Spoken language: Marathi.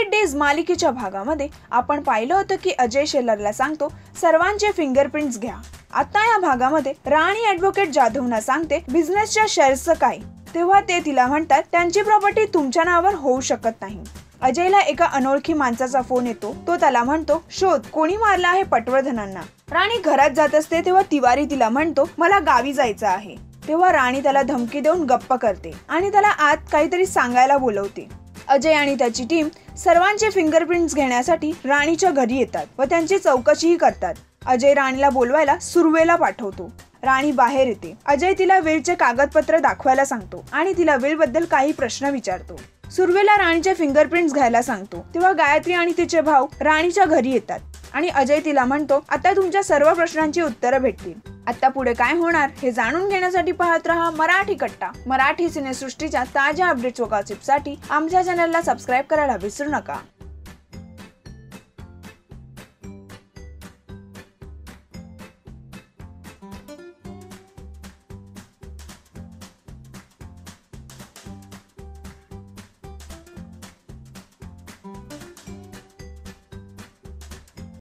100 डेज मालिकेच्या भागामध्ये आपण पाहिलं होतं की अजय शेलरला सांगतो सर्वांचे फिंगरप्रिंट्स घ्या। आता या भागामध्ये राणी ॲडव्होकेट जाधवना सांगते बिझनेसच्या शेअर्सचं काय, तेव्हा ते तिला म्हणतात त्यांची प्रॉपर्टी तुमच्या नावावर होऊ शकत नाही। अजयला एका अनोळखी माणसाचा फोन येतो, तो त्याला म्हणतो शोध कोणी मारला आहे पटवर्धनांना। राणी घरात जात असते तेव्हा तिवारी तिला म्हणतो मला गावी जायचं आहे। तेव्हा राणी त्याला धमकी देऊन गप्प करते आणि त्याला आत काहीतरी सांगायला बोलवते। अजय आणि त्याची टीम सर्वांचे फिंगरप्रिंट्स घेण्यासाठी राणीच्या घरी येतात व त्यांची चौकशीही करतात। अजय राणीला बोलवायला सुरवेला पाठवतो। राणी बाहेर येते। अजय तिला विलचे कागदपत्र दाखवायला सांगतो आणि तिला विल बद्दल काही प्रश्न विचारतो। सुरवेला राणीचे फिंगरप्रिंट्स घ्यायला सांगतो तेव्हा गायत्री आणि तिचे भाऊ राणीच्या घरी येतात आणि अजय तिला म्हणतो आता तुमच्या सर्व प्रश्नांची उत्तरं भेटतील। आता पुढे काय होणार हे जाणून घेण्यासाठी पाहत रहा मराठी कट्टा। मराठी सिनेसृष्टीच्या ताज्या अपडेट्स व गॉसिपसाठी आमच्या चॅनलला सबस्क्राईब करायला विसरू नका।